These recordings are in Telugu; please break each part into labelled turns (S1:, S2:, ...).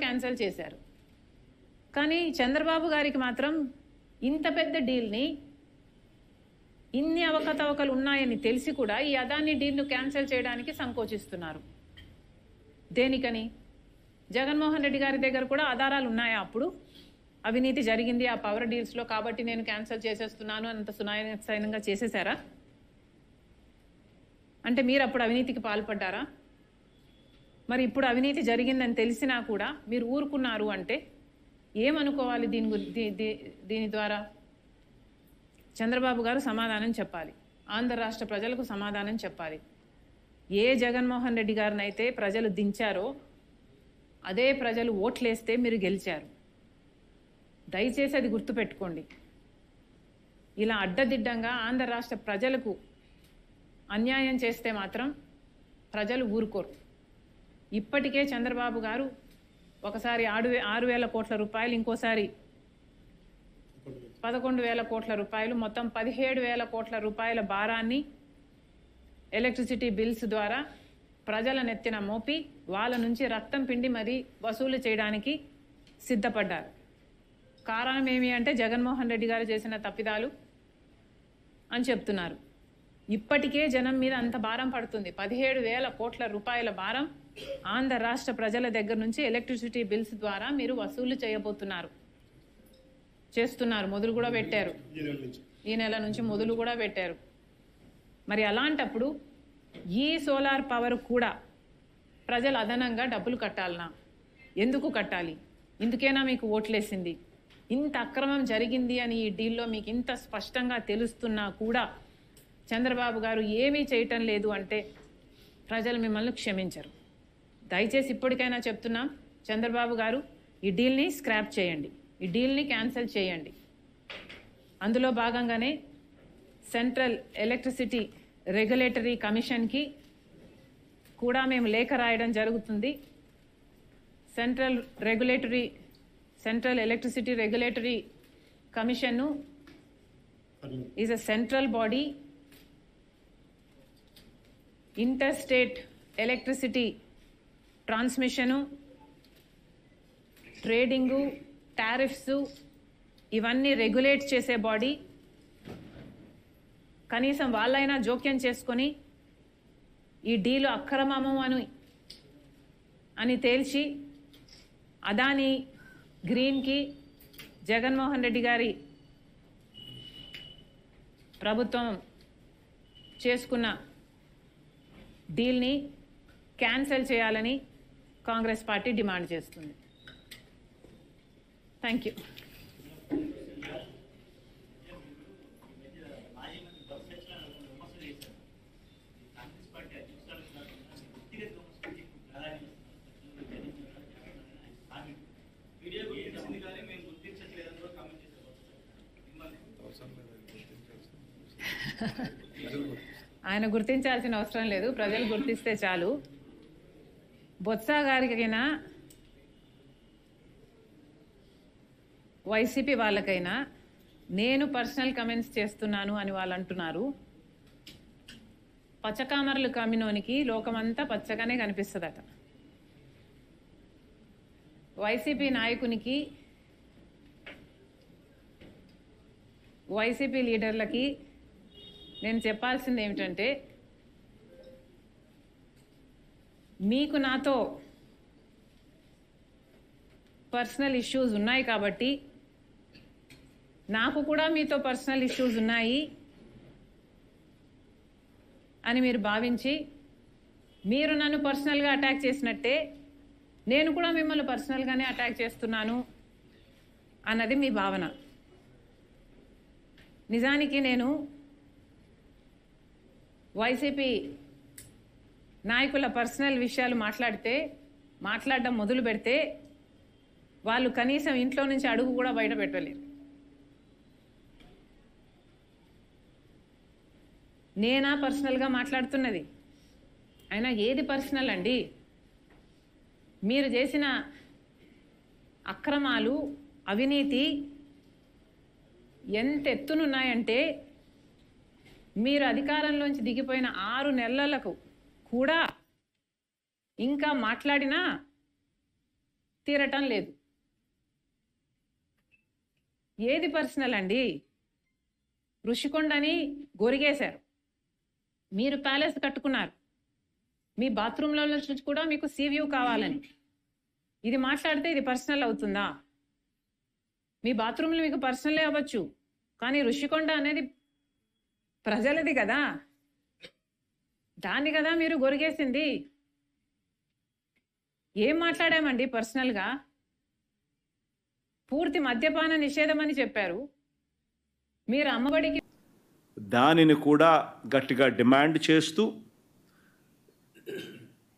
S1: క్యాన్సిల్ చేశారు. కానీ చంద్రబాబు గారికి మాత్రం ఇంత పెద్ద డీల్ని, ఇన్ని అవకతవకలు ఉన్నాయని తెలిసి కూడా ఈ అదాని డీల్ను క్యాన్సిల్ చేయడానికి సంకోచిస్తున్నారు. దేనికని? జగన్మోహన్ రెడ్డి గారి దగ్గర కూడా ఆధారాలు ఉన్నాయా? అప్పుడు అవినీతి జరిగింది ఆ పవర్ డీల్స్లో, కాబట్టి నేను క్యాన్సిల్ చేసేస్తున్నాను అంత సునాయాసంగా చేసేసారా? అంటే మీరు అప్పుడు అవినీతికి పాల్పడ్డారా? మరి ఇప్పుడు అవినీతి జరిగిందని తెలిసినా కూడా మీరు ఊరుకున్నారు అంటే ఏమనుకోవాలి? దీని ద్వారా చంద్రబాబు గారు సమాధానం చెప్పాలి, ఆంధ్ర రాష్ట్ర ప్రజలకు సమాధానం చెప్పాలి. ఏ జగన్మోహన్ రెడ్డి గారినైతే ప్రజలు దించారో అదే ప్రజలు ఓట్లేస్తే మీరు గెలిచారు. దయచేసి అది గుర్తుపెట్టుకోండి. ఇలా అడ్డదిడ్డంగా ఆంధ్ర రాష్ట్ర ప్రజలకు అన్యాయం చేస్తే మాత్రం ప్రజలు ఊరుకోరు. ఇప్పటికే చంద్రబాబు గారు ఒకసారి 6,000 కోట్ల రూపాయలు, ఇంకోసారి 11,000 కోట్ల రూపాయలు, మొత్తం 17,000 కోట్ల రూపాయల భారాన్ని ఎలక్ట్రిసిటీ బిల్స్ ద్వారా ప్రజల నెత్తిన మోపి వాళ్ళ నుంచి రక్తం పిండి మరీ వసూలు చేయడానికి సిద్ధపడ్డారు. కారణం ఏమి అంటే జగన్మోహన్ రెడ్డి గారు చేసిన తప్పిదాలు అని చెప్తున్నారు. ఇప్పటికే జనం మీద అంత భారం పడుతుంది. 17,000 కోట్ల రూపాయల భారం ఆంధ్ర రాష్ట్ర ప్రజల దగ్గర నుంచి ఎలక్ట్రిసిటీ బిల్స్ ద్వారా మీరు వసూలు చేస్తున్నారు. మొదలు కూడా పెట్టారు, ఈ నెల నుంచి మొదలు కూడా పెట్టారు. మరి అలాంటప్పుడు ఈ సోలార్ పవర్ కూడా ప్రజలు అదనంగా డబ్బులు కట్టాలనా? ఎందుకు కట్టాలి? ఇందుకేనా మీకు ఓట్లేసింది? ఇంత అక్రమం జరిగింది అని ఈ డీల్లో మీకు ఇంత స్పష్టంగా తెలుస్తున్నా కూడా చంద్రబాబు గారు ఏమీ చేయటం లేదు అంటే ప్రజలు మిమ్మల్ని క్షమించరు. దయచేసి ఇప్పటికైనా చెప్తున్నాం, చంద్రబాబు గారు ఈ డీల్ని స్క్రాప్ చేయండి, ఈ డీల్ని క్యాన్సిల్ చేయండి. అందులో భాగంగానే సెంట్రల్ ఎలక్ట్రిసిటీ రెగ్యులేటరీ కమిషన్కి కూడా మేము లేఖ రాయడం జరుగుతుంది. Central electricity regulatory commission is a central body. Interstate electricity transmission, trading, tariffs ఇవన్నీ రెగ్యులేట్ చేసే బాడీ. కనీసం వాళ్ళైనా జోక్యం చేసుకొని ఈ డీలు అక్రమము అని తేల్చి అదాని గ్రీన్కి జగన్మోహన్ రెడ్డి గారి ప్రభుత్వం చేసుకున్న డీల్ని క్యాన్సిల్ చేయాలని కాంగ్రెస్ పార్టీ డిమాండ్ చేస్తుంది. Thank you. ఆయన గుర్తించాల్సిన అవసరం లేదు, ప్రజలు గుర్తిస్తే చాలు. బొత్స గారికైనా వైసీపీ వాళ్ళకైనా నేను పర్సనల్ కమెంట్స్ చేస్తున్నాను అని వాళ్ళు అంటున్నారు. పచ్చకామర్లు కమ్మినోనికి లోకమంతా పచ్చగానే కనిపిస్తుందట. వైసీపీ నాయకునికి, వైసీపీ లీడర్లకి నేను చెప్పాల్సింది ఏమిటంటే, మీకు నాతో పర్సనల్ ఇష్యూస్ ఉన్నాయి కాబట్టి, నాకు కూడా మీతో పర్సనల్ ఇష్యూస్ ఉన్నాయి అని మీరు భావించి మీరు నన్ను పర్సనల్గా అటాక్ చేసినట్టే నేను కూడా మిమ్మల్ని పర్సనల్గానే అటాక్ చేస్తున్నాను అన్నది మీ భావన. నిజానికి నేను వైసీపీ నాయకుల పర్సనల్ విషయాలు మాట్లాడడం మొదలు పెడితే వాళ్ళు కనీసం ఇంట్లో నుంచి అడుగు కూడా బయట పెట్టలేరు. నేనా పర్సనల్గా మాట్లాడుతున్నది? అయినా ఏది పర్సనల్ అండి? మీరు చేసిన అక్రమాలు, అవినీతి ఎంత ఎత్తునున్నాయంటే, మీరు అధికారంలోంచి దిగిపోయిన 6 నెలలకు కూడా ఇంకా మాట్లాడినా తీరటం లేదు. ఏది పర్సనల్ అండి? ఋషికొండని గొరిగేశారు, మీరు ప్యాలెస్ కట్టుకున్నారు, మీ బాత్రూంలో నుంచి కూడా మీకు సీ వ్యూ కావాలని. ఇది మాట్లాడితే ఇది పర్సనల్ అవుతుందా? మీ బాత్రూంలో మీకు పర్సనలే అవ్వచ్చు, కానీ ఋషికొండ అనేది ప్రజలది కదా, దాన్ని కదా మీరు గొరిగేసింది. ఏం మాట్లాడామండి పర్సనల్గా? పూర్తి మద్యపాన నిషేధం అని చెప్పారు మీరు. అమ్మబడికి
S2: దానిని కూడా గట్టిగా డిమాండ్ చేస్తూ,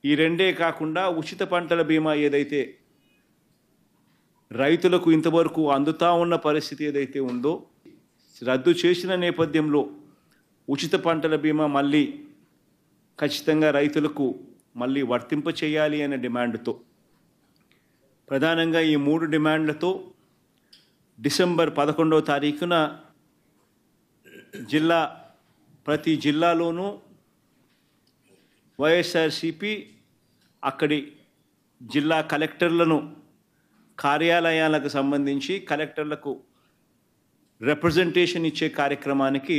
S2: ఈ రెండే కాకుండా ఉచిత పంటల బీమా ఏదైతే రైతులకు ఇంతవరకు అందుతా ఉన్న పరిస్థితి ఏదైతే ఉందో రద్దు చేసిన నేపథ్యంలో ఉచిత పంటల బీమా మళ్ళీ ఖచ్చితంగా రైతులకు మళ్ళీ వర్తింప చేయాలి అనే డిమాండ్తో, ప్రధానంగా ఈ 3 డిమాండ్లతో డిసెంబర్ 11వ తారీఖున ప్రతి జిల్లాలోనూ వైఎస్ఆర్సీపీ అక్కడి జిల్లా కలెక్టర్లను కార్యాలయాలకు సంబంధించి కలెక్టర్లకు రిప్రజెంటేషన్ ఇచ్చే కార్యక్రమానికి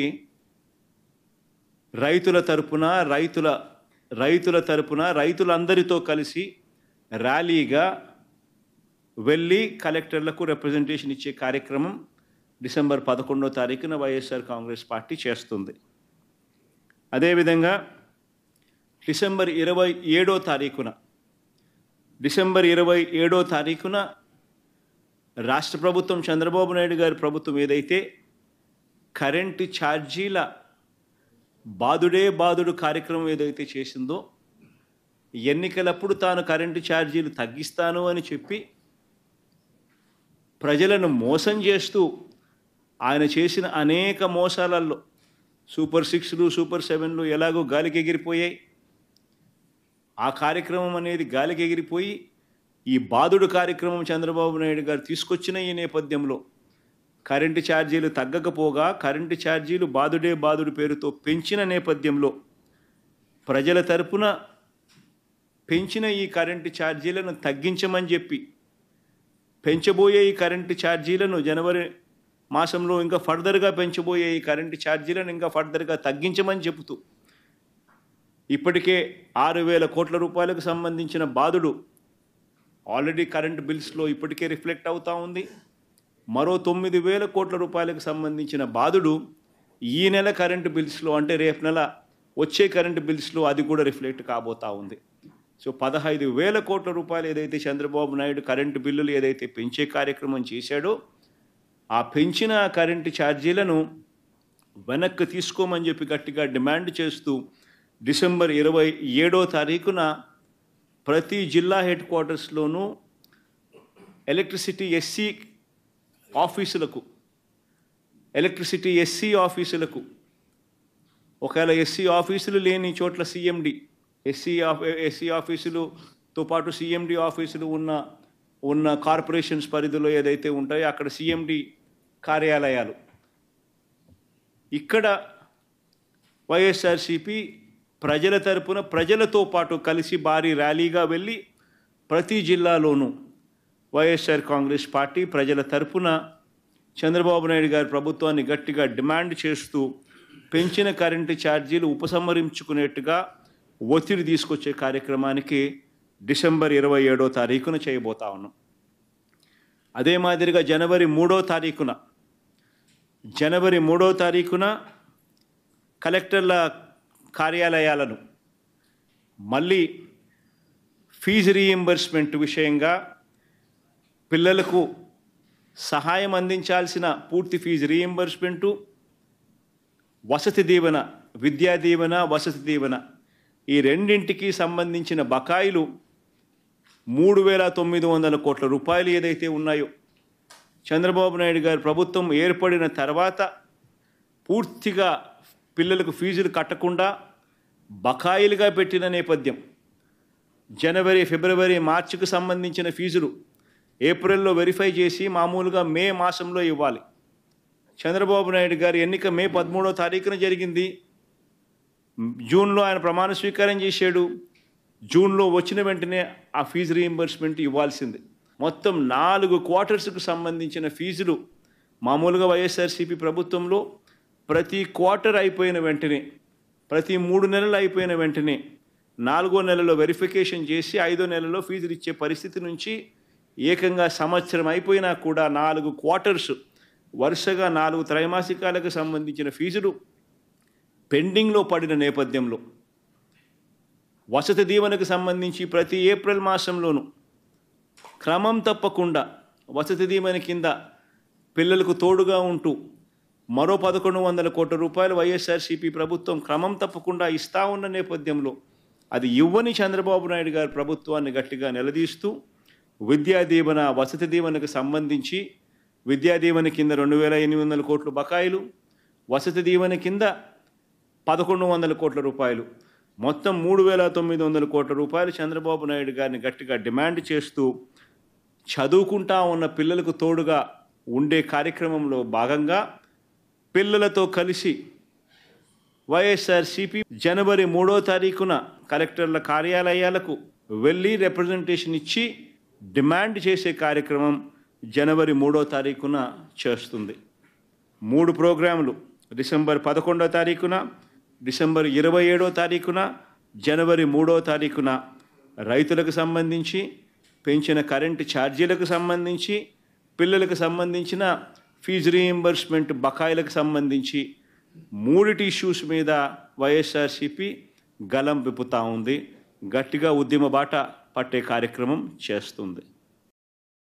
S2: రైతులందరితో కలిసి ర్యాలీగా వెళ్ళి కలెక్టర్లకు రిప్రజెంటేషన్ ఇచ్చే కార్యక్రమం డిసెంబర్ 11వ తారీఖున వైఎస్ఆర్ కాంగ్రెస్ పార్టీ చేస్తుంది. అదేవిధంగా డిసెంబర్ 27వ తారీఖున రాష్ట్ర ప్రభుత్వం, చంద్రబాబు నాయుడు గారి ప్రభుత్వం ఏదైతే కరెంటు ఛార్జీల బాదుడు కార్యక్రమం ఏదైతే చేసిందో, ఎన్నికలప్పుడు తాను కరెంటు ఛార్జీలు తగ్గిస్తాను అని చెప్పి ప్రజలను మోసం చేస్తూ ఆయన చేసిన అనేక మోసాలలో సూపర్ 6లు, సూపర్ 7లు ఎలాగో గాలికి ఎగిరిపోయాయి. ఆ కార్యక్రమం అనేది గాలికి ఎగిరిపోయి ఈ బాదుడు కార్యక్రమం చంద్రబాబు నాయుడు గారు తీసుకొచ్చిన ఈ నేపథ్యంలో కరెంటు ఛార్జీలు తగ్గకపోగా కరెంటు ఛార్జీలు బాదుడు పేరుతో పెంచిన నేపథ్యంలో ప్రజల తరపున పెంచిన ఈ కరెంటు ఛార్జీలను తగ్గించమని చెప్పి, పెంచబోయే ఈ కరెంటు ఛార్జీలను జనవరి మాసంలో ఇంకా ఫర్దర్గా పెంచబోయే ఈ కరెంటు ఛార్జీలను ఇంకా ఫర్దర్గా తగ్గించమని చెబుతూ ఇప్పటికే 6,000 కోట్ల రూపాయలకు సంబంధించిన బాదుడు ఆల్రెడీ కరెంటు బిల్స్లో ఇప్పటికే రిఫ్లెక్ట్ అవుతూ ఉంది. మరో 9,000 కోట్ల రూపాయలకు సంబంధించిన బాదుడు ఈ నెల కరెంటు బిల్స్లో, అంటే రేపు నెల వచ్చే కరెంటు బిల్స్లో అది కూడా రిఫ్లెక్ట్ కాబోతూ ఉంది. సో 15,000 కోట్ల రూపాయలు ఏదైతే చంద్రబాబు నాయుడు కరెంటు బిల్లులు ఏదైతే పెంచే కార్యక్రమం చేశాడో, ఆ పెంచిన కరెంటు ఛార్జీలను వెనక్కి తీసుకోమని చెప్పి గట్టిగా డిమాండ్ చేస్తూ డిసెంబర్ 27వ తారీఖున ప్రతి జిల్లా హెడ్ క్వార్టర్స్లోనూ ఎలక్ట్రిసిటీ ఎస్సీ ఆఫీసులకు ఒకవేళ ఎస్సీ ఆఫీసులు లేని చోట్ల సిఎండి, ఎస్సీ ఆఫీసులతో పాటు సిఎండి ఆఫీసులు ఉన్న కార్పొరేషన్స్ పరిధిలో ఏదైతే ఉంటాయో అక్కడ సిఎండి కార్యాలయాలు, ఇక్కడ వైఎస్ఆర్సీపీ ప్రజల తరపున ప్రజలతో పాటు కలిసి భారీ ర్యాలీగా వెళ్ళి ప్రతి జిల్లాలోనూ వైఎస్ఆర్ కాంగ్రెస్ పార్టీ ప్రజల తరపున చంద్రబాబు నాయుడు గారి ప్రభుత్వాన్ని గట్టిగా డిమాండ్ చేస్తూ పెంచిన కరెంటు ఛార్జీలు ఉపసంహరించుకునేట్టుగా ఒత్తిడి తీసుకొచ్చే కార్యక్రమానికి డిసెంబర్ 27వ తారీఖున చేయబోతా ఉన్నాం. అదే మాదిరిగా జనవరి 3వ తారీఖున కలెక్టర్ల కార్యాలయాలను మళ్ళీ ఫీజు రీయింబర్స్మెంట్ విషయంగా పిల్లలకు సహాయం అందించాల్సిన పూర్తి ఫీజు రీయింబర్స్మెంటు, వసతి దీవెన, విద్యా దీవెన, వసతి దీవెన ఈ రెండింటికి సంబంధించిన బకాయిలు 3,900 కోట్ల రూపాయలు ఏదైతే ఉన్నాయో చంద్రబాబు నాయుడు గారి ప్రభుత్వం ఏర్పడిన తర్వాత పూర్తిగా పిల్లలకు ఫీజులు కట్టకుండా బకాయిలుగా పెట్టిన నేపథ్యం, జనవరి, ఫిబ్రవరి, మార్చికి సంబంధించిన ఫీజులు ఏప్రిల్లో వెరిఫై చేసి మామూలుగా మే మాసంలో ఇవ్వాలి. చంద్రబాబు నాయుడు గారి ఎన్నిక మే 13వ తారీఖున జరిగింది. జూన్లో ఆయన ప్రమాణ స్వీకారం చేశాడు. జూన్లో వచ్చిన వెంటనే ఆ ఫీజు రీయింబర్స్మెంట్ ఇవ్వాల్సింది. మొత్తం 4 క్వార్టర్స్కు సంబంధించిన ఫీజులు మామూలుగా వైఎస్ఆర్సీపీ ప్రభుత్వంలో ప్రతి క్వార్టర్ అయిపోయిన వెంటనే, ప్రతి 3 నెలలు అయిపోయిన వెంటనే 4వ నెలలో వెరిఫికేషన్ చేసి 5వ నెలలో ఫీజులు ఇచ్చే పరిస్థితి నుంచి ఏకంగా సంవత్సరం అయిపోయినా కూడా 4 క్వార్టర్స్ వరుసగా 4 త్రైమాసికాలకు సంబంధించిన ఫీజులు పెండింగ్లో పడిన నేపథ్యంలో వసతి దీవెనకు సంబంధించి ప్రతి ఏప్రిల్ మాసంలోనూ క్రమం తప్పకుండా వసతి దీవెన కింద పిల్లలకు తోడుగా ఉంటూ మరో 1,100 కోట్ల రూపాయలు వైఎస్ఆర్సీపీ ప్రభుత్వం క్రమం తప్పకుండా ఇస్తా ఉన్న నేపథ్యంలో అది ఇవ్వని చంద్రబాబు నాయుడు గారి ప్రభుత్వాన్ని గట్టిగా నిలదీస్తూ విద్యా దీవెన, వసతి దీవెనకు సంబంధించి విద్యా దీవెన కింద 2,800 కోట్ల బకాయిలు, వసతి దీవెన కింద 1,100 కోట్ల రూపాయలు, మొత్తం 3,900 కోట్ల రూపాయలు చంద్రబాబు నాయుడు గారిని గట్టిగా డిమాండ్ చేస్తూ చదువుకుంటా ఉన్న పిల్లలకు తోడుగా ఉండే కార్యక్రమంలో భాగంగా పిల్లలతో కలిసి వైఎస్ఆర్సీపీ జనవరి 3వ తారీఖున కలెక్టర్ల కార్యాలయాలకు వెళ్ళి రిప్రజెంటేషన్ ఇచ్చి డిమాండ్ చేసే కార్యక్రమం జనవరి 3వ తారీఖున చేస్తుంది. 3 ప్రోగ్రాములు డిసెంబర్ 11వ తారీఖున, డిసెంబర్ 27వ తారీఖున, జనవరి 3వ తారీఖున రైతులకు సంబంధించి, పెంచిన కరెంటు ఛార్జీలకు సంబంధించి, పిల్లలకు సంబంధించిన ఫీజు రీయింబర్స్మెంట్ బకాయిలకు సంబంధించి 3 ఇష్యూస్ మీద వైఎస్ఆర్సీపీ గలం విప్పుతా ఉంది. గట్టిగా ఉద్యమ బాట పట్టే కార్యక్రమం చేస్తుంది.